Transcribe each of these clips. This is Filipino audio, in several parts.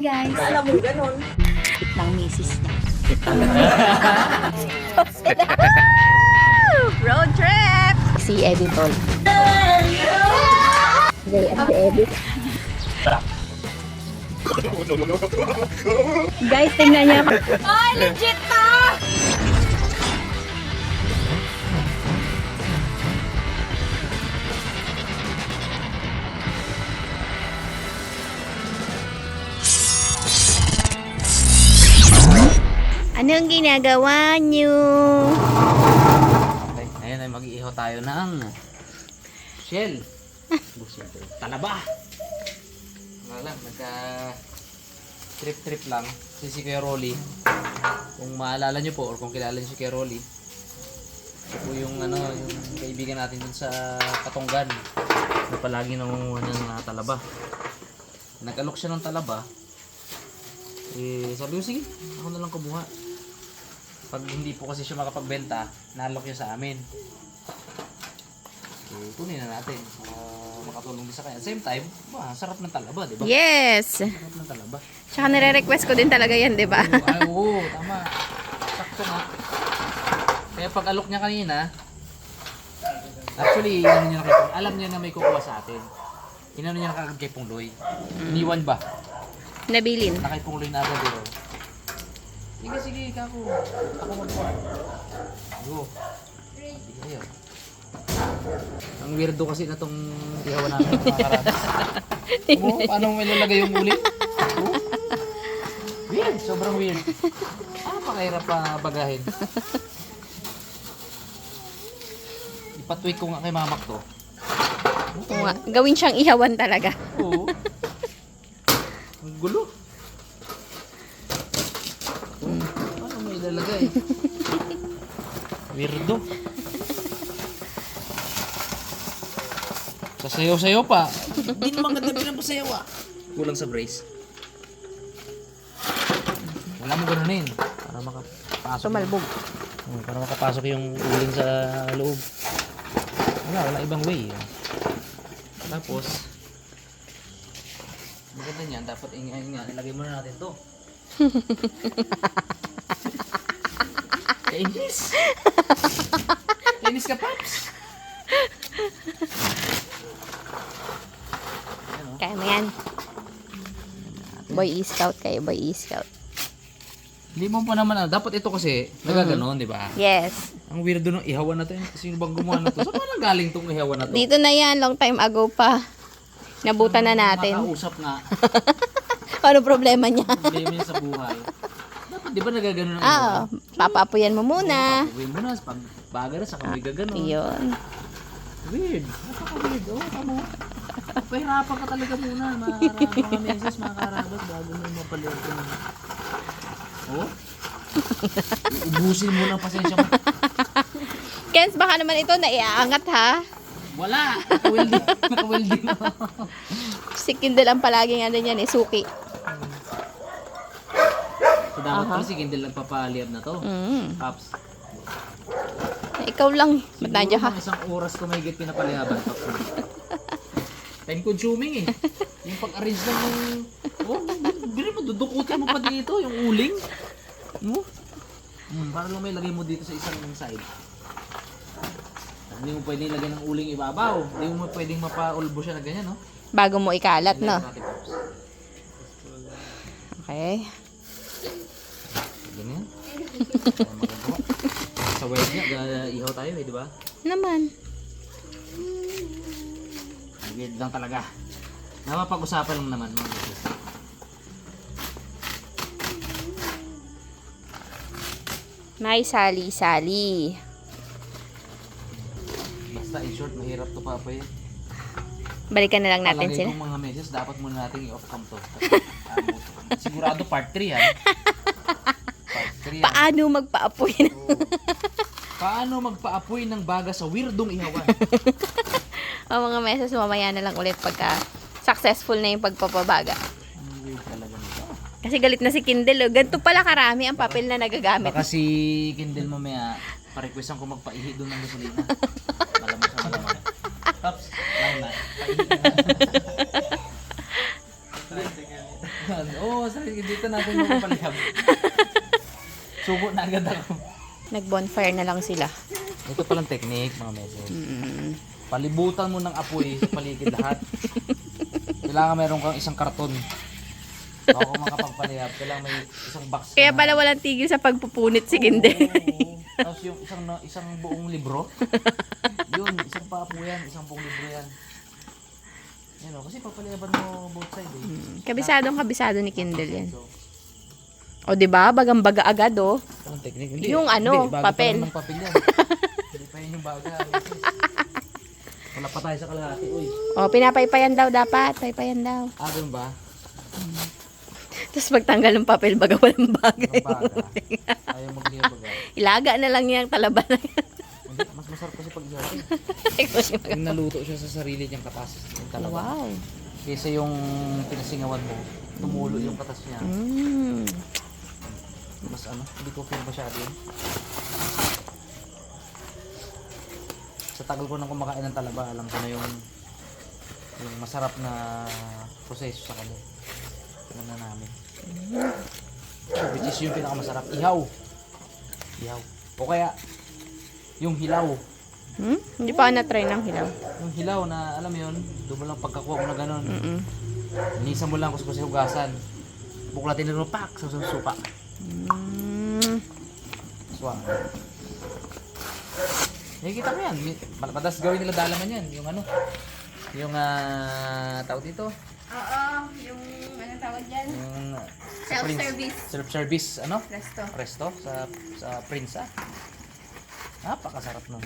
guys. Alam mo, ganun. Ng misis niya. Road trip! Si Editor. Si Edit. Guys, tingnan niya. Ay, legit to! Anong ginagawa niyo? Okay, ngayon ay mag-iihaw tayo ng shell. Talaba. Wala lang, trip lang. Si Kuya Rolly, kung maalala nyo po or kung kilala nyo si Kuya Rolly, ito po yung kaibigan natin dun sa Katonggan na palagi nangunguha ng talaba. Nag-alok siya ng talaba. Sabi ko, sige, ako na lang kumuha. Pag hindi po kasi siya makapagbenta, nalok niya sa amin. Kunin na natin. Makatulong din sa kanya. Same time, sarap ng talaba, di ba? Yes! Sarap ng talaba. Tsaka nire-request ko din talaga yan, di ba? Oo, tama. Sakto nga. Kaya pag alok niya kanina, actually, alam niya na may kukuha sa atin. Inano niya na kagad kay Pungloy. Iniwan ba? Nabilin. Nakay Pungloy na agad dito. Sige, kako. Ako magkuha. Go. Sige kayo. Ang weirdo kasi na tong ihawan namin mga karabas. Paano mo ilalagay yung ulit? Weird, sobrang weird. Pakahirap pa bagahin. Ipatweak ko nga kay mamak to. Gawin siyang ihawan talaga. Oo. Ang gulo. Paano mo ilalagay? Weirdo. Sasayaw-sayaw pa. Hindi naman ganda pinapasayaw ah. Kulang sa brace. Wala mo ganunin. Para makapasok. Tumalbog. Para makapasok yung uling sa loob. Wala ibang way. Tapos, maganda niyan. Dapat ilagay muna natin to. Kainis. Kainis ka, Paps. Kaya mo yan. Boy E-Scout kayo, Boy E-Scout. Hindi mo pa naman, dapat ito kasi nagaganon, di ba? Yes. Ang weirdo nung ihawan na to. Sino bang gumawa na to? Saan parang galing tong ihawan na to? Dito na yan, long time ago pa. Nabutan na natin. Makausap nga. Ano problema niya? Problema niya sa buhay. Dapat di ba nagaganon ang Ah, papapuyan mo muna. Papapuyin mo na. Pag baga na, saka may gaganon. Iyon. Weird. Napaka-weird. Oo, tama. Pahirapan ka talaga muna. Mga meses, mga karabas, bago mo mapaliwan ko naman. Oh? Ubusin mo ng pasensya mo. Kens, baka naman ito naiaangat ha. Wala! Naka-welding. Si Kindle ang palaging ano yan eh, suki. So dapat pala si Kindle nagpapaliyab na to. Paps. Ikaw lang. Ba't nandiyan ka? Siguro isang oras ko may higit pinapalihaban. Paps. Time consuming eh. Yung pag-arrange lang ng... Oh, bili mo, dudukutin mo pa dito yung uling. Para lang may lagay mo dito sa isang side. Hindi mo pwedeng ilagay ng uling ibabaw. Hindi mo pwedeng mapa-ulbo siya na ganyan, no? Bago mo ikalat, no? Natin, Paps. Okay. Ganyan. Magagawa. Sa web niya, ihaw tayo eh, di ba? Naman. Weird lang talaga. Napapag-usapan lang naman mga guys. May sali-sali. Basta in short, mahirap to pa eh. Balikan na lang natin Palagay sila. kong mga messages, dapat muna natin i-off cam to. Sigurado part 3 yan. Part 3 yan. Paano magpaapoy na? Oo. Paano magpaapoy ng baga sa weirdong ihawan? O mga meses, mamaya na lang ulit pagka successful na yung pagpapabaga. Ang weird talaga nito. Kasi galit na si Kindle. Oh. Ganito pala karami ang papel na nagagamit. Baka si Kindle mamaya, pa-requestan ko magpaihi doon ng gasolina. Malamang sa malamang. Pops, lang na. Paihi na. Oo, dito natin mapapalihab. Subo na agad ako. Nag-bonfire na lang sila. Ito palang technique, mga meses. Mm. Palibutan mo ng apoy sa paligid lahat. Kailangan meron kang isang karton. Bago kung makapagpalihab, kailangan may isang box. Kaya pala walang tigil sa pagpupunit si Kindel. Oo. Tapos yung isang buong libro. Yun, isang papo yan, isang buong libro yan. Yan o, kasi papalihaban mo both side eh. Kabisado ni Kindel yan. O, di ba? Bagang-baga agad, oh. Anong technique? Yung ano, bago papel. pa lang ng papel yan. Hindi pa yun yung baga. Wala pa tayo sa kalahati, uy. O, pinapaypayan daw dapat. Paypayan daw. Ah, ganun ba? Tapos pagtanggal ng papel, baga walang bagay. Ang baga. Ayaw magliha baga. Ilaga na lang yung talaba na yan. Hindi, mas masarap kasi pag ihaw. Yung naluto siya sa sarili niyang katas. Yung talaga. Wow. Kaysa yung pinasingawan mo, tumulo yung katas niya. Mm. Mas hindi ko feel masyado yun. Sa tagal ko nang kumakain ng talaba, alam ko na yung masarap na proseso sa kanya. Ano na namin. Which is yung pinakamasarap. Ihaw. Ihaw. O kaya, yung hilaw. Hindi pa ako na-try ng hilaw. Yung hilaw na, alam mo yun, doon mo lang pagkakuha mo na gano'n. Mm-mm. Inisan mo lang kung sa hugasan. Buklatin na pak sa supa. Swang. Nakikita mo yan. Madalas gawin nila dalaman yan. Yung tawag dito. Oo, yung anong tawag dyan? Yung Self-service. Self-service, Resto. Presto sa Prinsa. Napakasarap nun.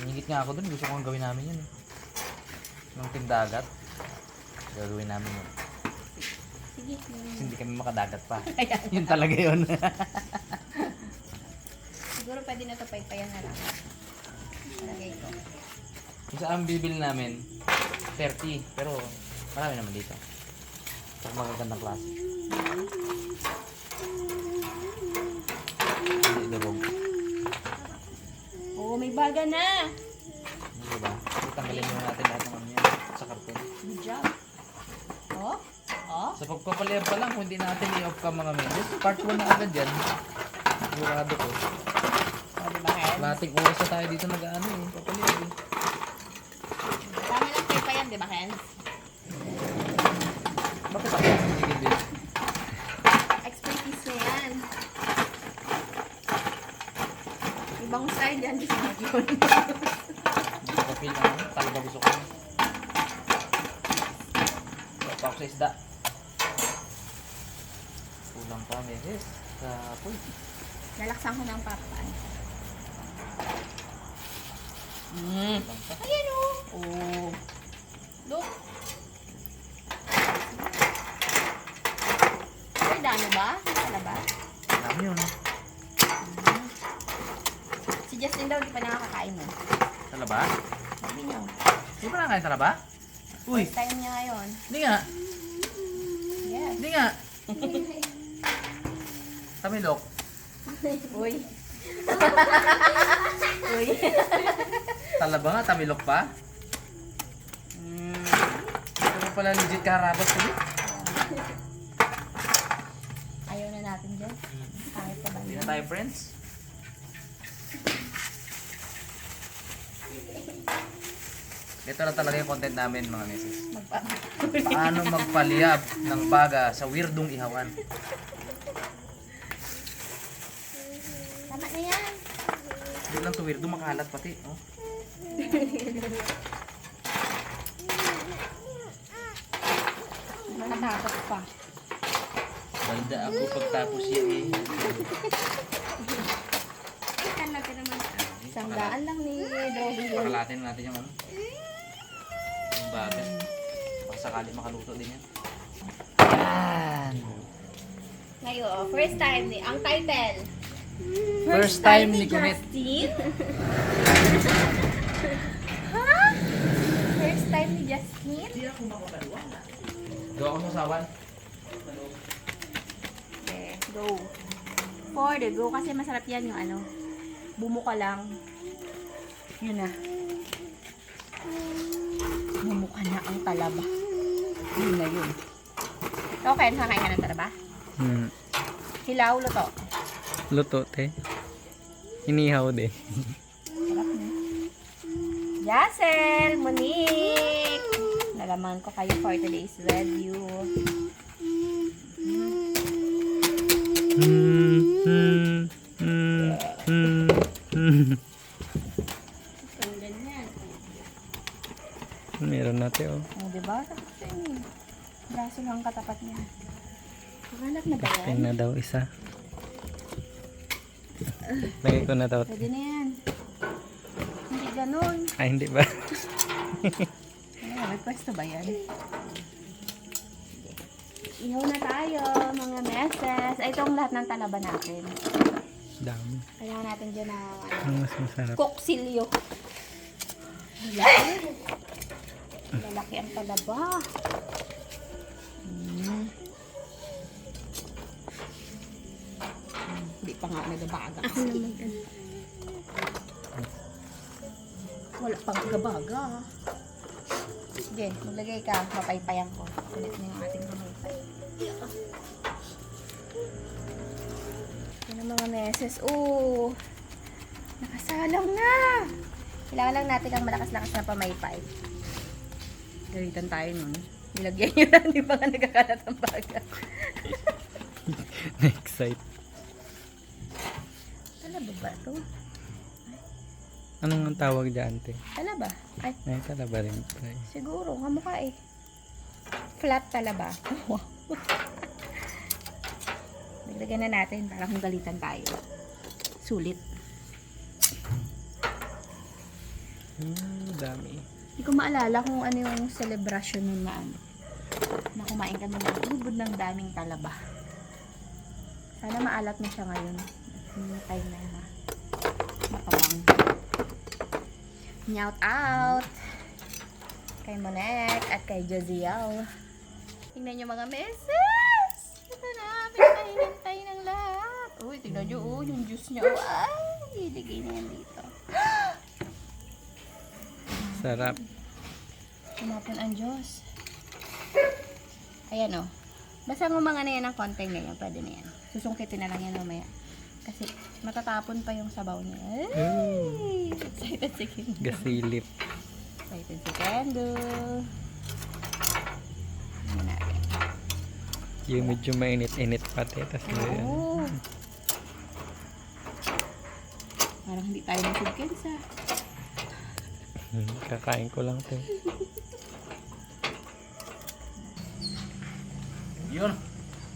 Ningit nga ako dun. Gusto kong gawin namin yun. Nung tindagat. Gagawin namin yun. Sige. Kasi hindi kami makadagat pa. Yun talaga yun. Siguro pwede na ito paypayan na lang. Palagay ko. Yung saan bibili namin, 30. Pero marami naman dito. Sa magagandang klase. Hindi dabog. Oo, may baga na. Hindi ba? So, tanggalin muna natin lahat ng ano yan sa karton. Good job. Oh? Oh? Sa pagpapalihab pa lang, kung hindi natin i-off ka mga members, part 1 na agad yan. Sigurado ko. Oh, di ba, Ken? Lating oras na tayo dito nag-ano eh, papalihab eh. Dami lang paypayan, di ba, Ken? Bakit ako sinigil din? Expertise na yan. Ibang style yan, di sinag yun. Hindi ko pa-feel na ano, talaga gusto ko. So, pa ako sa isda. Kulang pa, meses. Sa poy. Lalaksan ko ng papaan. Kulang pa. Ayan o. Oh. Look. Ay, dami ba? Wala ba? Dami yun. Si Justin daw, di pa nakakakain mo. Talaba? Sabi niyo. Hindi pa nakain talaba? Uy! First time niya ngayon. Hindi nga! Yes. Hindi nga! Tamilok. Uy. Uy. Talaba nga, tamilok pa. Pero pala legit kaharabas ko din. Ayaw na natin dyan. Kahit pa ba Hindi yun? na tayo friends. Ito na talaga yung content namin mga meses. Paano magpaliyab ng baga sa weirdong ihawan. Tama na yan. Hindi lang to weirdo, makalat pati. Oh. Nakatakot pa. Balda ako pagtapos yan eh. Ay, talaga naman. Isang daan lang ni Droby yun. Pakalatin natin yung ano. Yung baga. Baka sakali makaluto din yan. Yan! Ngayon, first time ni, ang title. First time ni Kumet. Justin? Ha? First time ni Justin? Gawa ko sa sawan. Okay, go. For the go, kasi masarap yan yung ano. Bumuka lang. Yun na. Bumuka na ang talaba. Yun na yun. Okay, kakain ka ng talaba? Hilaw, luto. Luto, te. Inihaw din. Sarap na. Jassel, Monique. Nalaman ko kayo for today's review. Ang ganyan. Meron natin, oh. O, diba? Tapos yun. Braso lang katapat niya. Kakalap na ba yan? Tingnan na daw isa. Lagay ko na daw. Pwede na yan. Hindi ganun. Ay, hindi ba? Ano, may pwesto ba yan? Ihaw na tayo, mga meses. Ay, itong lahat ng talaba natin. Dami. Kailangan natin dyan ng Ang mas masarap. koksilyo. Lalaki. Lalaki ang talaba. Hindi pa nga nagabaga. Ako naman. Wala pang gabaga. Sige, maglagay ka. Mapaypayan ko. Kulit na yung ating mamaypay. Yan ang mga meses. Oh! Nakasalang na! Kailangan lang natin ang malakas-lakas na pamaypay. Galitan tayo nun. Nilagyan nyo na, hindi pa nga nagkakalat ang baga. Na-excite. Talaba ba ito? Anong ang tawag dyan, te? Talaba? Ay, Ay, talaba rin. Ay. siguro. Kamukha eh. Flat talaba. Wow. Naglagyan na natin para kung galitan tayo. Sulit. Dami. Hindi ko maalala kung ano yung celebration nun na ano. Na kumain kami ng lubod ng daming talaba. Sana maalat na siya ngayon. Yung time na yun ha. Matabang. Nyout out! Kay Monek at kay Joziel. Tingnan nyo mga meses! Ito na, pinahintay ng lahat. Uy, tingnan nyo, oh, yung juice nyo. Ay, iligay na yan dito. Sarap. Tumapon ang Diyos. Ayan o. Basta ngumanga na yan ng konting na yan. Pwede na yan. Susungkitin na lang yan mamaya. Kasi matatapon pa yung sabaw niya. Ay! Excited si Kendo. Gasilip. Excited si Kendo. Ano natin? Yung medyo mainit-init pati. Tapos Oo. Parang hindi tayo nasugkensa. kakain ko lang, te. Yun.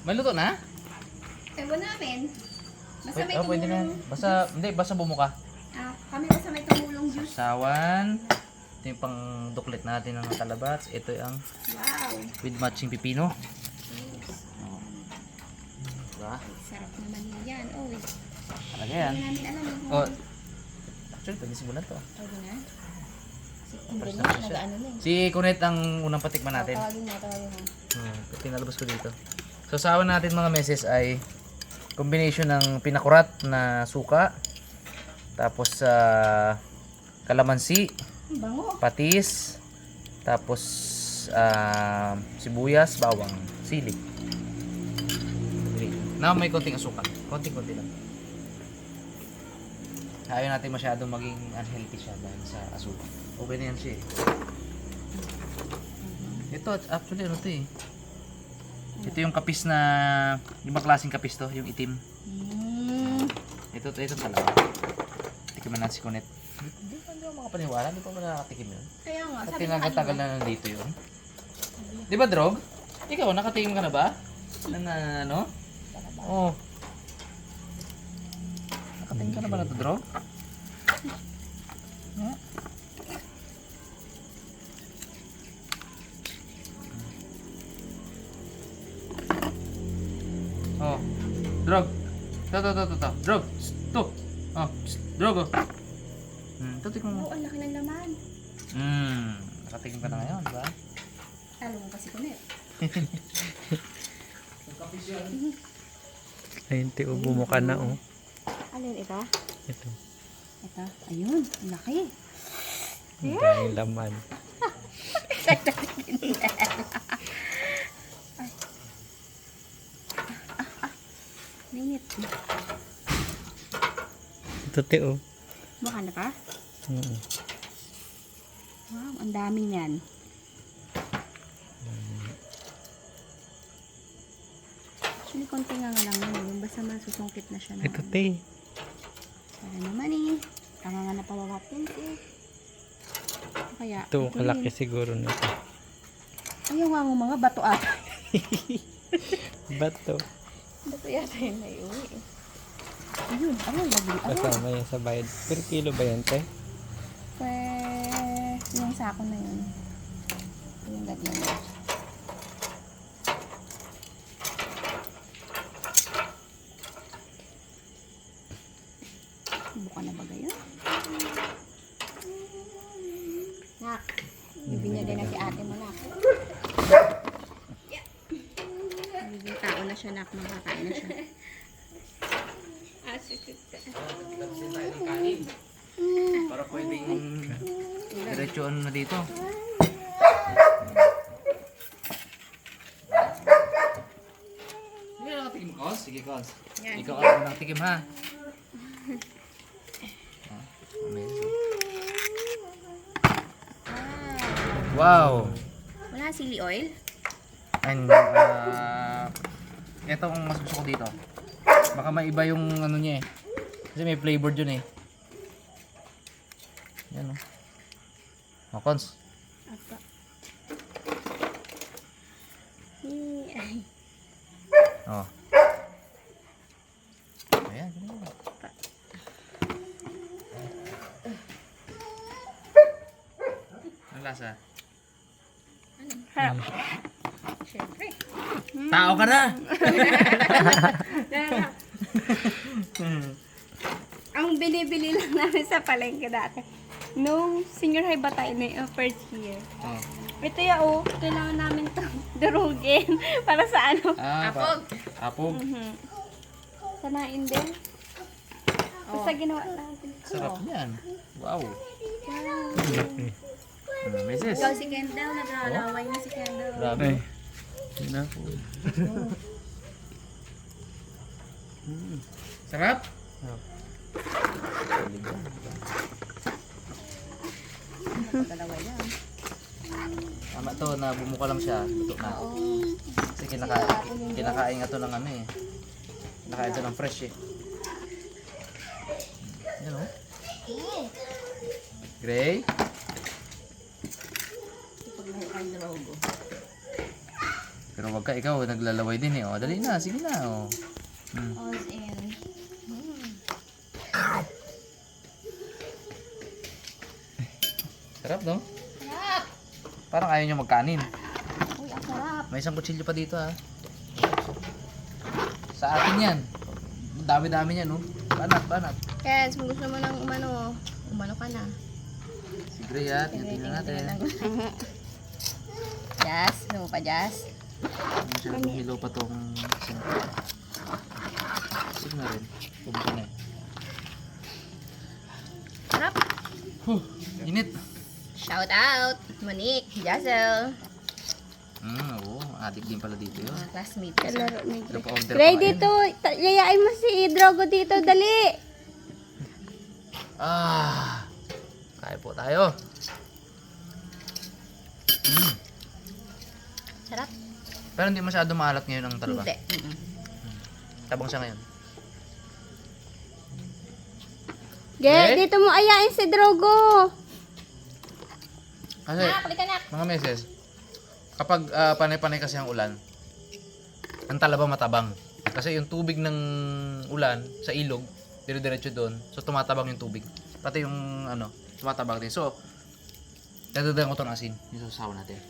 May luto na? Ewan namin. Basta may Pwede na. tumulong. Basta bumuka. Kami basta may tumulong juice. Sawan. Ito yung pang duklet natin ng talabats. Ito yung Wow. with matching pipino. Yes. Diba? Sarap naman yan. Oh, Talaga yan. hindi namin alam yung Oh. Actually, pwede simulan to. Pwede na. Hindi First na, na siya. nag-ano na eh. Si Kunet ang unang patikman natin. Tawagin mo. Pinalabas ko dito. So, sawan natin mga meses ay combination ng pinakurat na suka, tapos kalamansi, Ang bango. patis, tapos sibuyas, bawang, sili. Now may konting asukal. Konting-konti lang. Ayaw natin masyadong maging unhealthy siya dahil sa asukal. Okay na yan siya eh. Ito, actually ano to eh. Ito yung kapis na, yung mga klaseng kapis to, yung itim. Ito talaga. Tikiman natin si Kunet. Hindi pa makapaniwala, hindi pa mo nakatikim yun. Kaya nga, At sabi ko tinagatagal na nandito yun. Di ba, Drog? Ikaw, nakatikim ka na ba? Na ano? Oo. Oh. Nakatikim ka na ba na to, Drog? Yeah. Oh. Drog. To. Drog. To. Oh. Drog. Oh. Tikman mo. Oo, ang laki ng laman. Nakatikim ka na ngayon, di ba? Talo mo kasi kulit. Ayun, te, bumuka na, oh. Alin ito? Ito. Ito. Ayun, ang laki. Ang daming laman. Ito te oh. Baka na pa? Mm. Wow, ang dami niyan. Actually, konti nga lang yun. Basta masusungkit na siya. Ito te. Para naman eh. Tama nga na pawawatin eh. Kaya, Ito, ito kalaki rin. siguro nito. Ayaw nga ng mga bato ata. Bato. Bato yata yun na iuwi eh. Ayun, ayun, lagi. Ayun. Kasama yan sa bayad. Per kilo ba yan te? Yung sako na yun. Yung lagyan mo. Buka na ba gayon? Nak, bibigyan din na si ate mo, nak. Magiging tao na siya, nak. Makakain na siya. Para pwedeng diretso ano na dito. Hindi na nakatikim, Kos? Sige, Kos. Yan. Ikaw ang nakatikim, ha? Amazing. Wow! Wala sili oil? And, ito ang mas gusto ko dito. Baka maiba yung ano niya eh. Kasi may flavor dyan eh. Yan o. Oh, Cons. Apa. Ay. Oh. Ayan, ganun. Ang lasa? Harap. Siyempre. Tao ka na! Ang binibili lang namin sa palengke dati. Nung senior high ba tayo na first year. Oh. Ito ya oh, kailangan namin ito durugin para sa ano. Apog. Apog. Sanain din. Basta ginawa natin. Sarap yan. Wow. Laki. Meses. Ikaw si Kendall, naglalaway na si Kendall. Grabe. Ay. Yun na. Sarap? Dalaway lang. Tama to, na bumuka lang siya. Luto na. Kasi kinakain nga to ng ano eh. Kinakain to ng fresh eh. Yan o. Gray? Pero wag ka, ikaw naglalaway din eh. O, dali na, sige na. O. All's in. Sarap no? Sarap! Parang ayaw nyo magkanin. Uy, ang sarap. May isang kutsilyo pa dito ha. Sa atin yan. Dami-dami yan no. Banat, banat. Kens, kung gusto mo nang umano, umano ka na. Si Gray ha, tingnan natin. Jazz, gusto mo pa Jazz? Masyadong bumilaw pa tong sige na rin. Pumunta na eh. Sarap! Init. Shout out! Monique, Jazel. Oo, adik din pala dito yun. Mga classmate ko. Pero pa-order Gray, pa dito. Yayain mo si Drogo dito. Dali. Kaya po tayo. Sarap? Pero hindi masyado maalat ngayon ang talba. Hindi. Tabang siya ngayon. Gray, dito mo ayain si Drogo. Kasi, Halika na! mga meses, kapag panay-panay kasi ang ulan, ang talaba matabang. Kasi yung tubig ng ulan sa ilog, dire-diretso doon, so tumatabang yung tubig. Pati yung ano, tumatabang din. So, dadagdagan ko ito ng asin. Yung sasawa natin.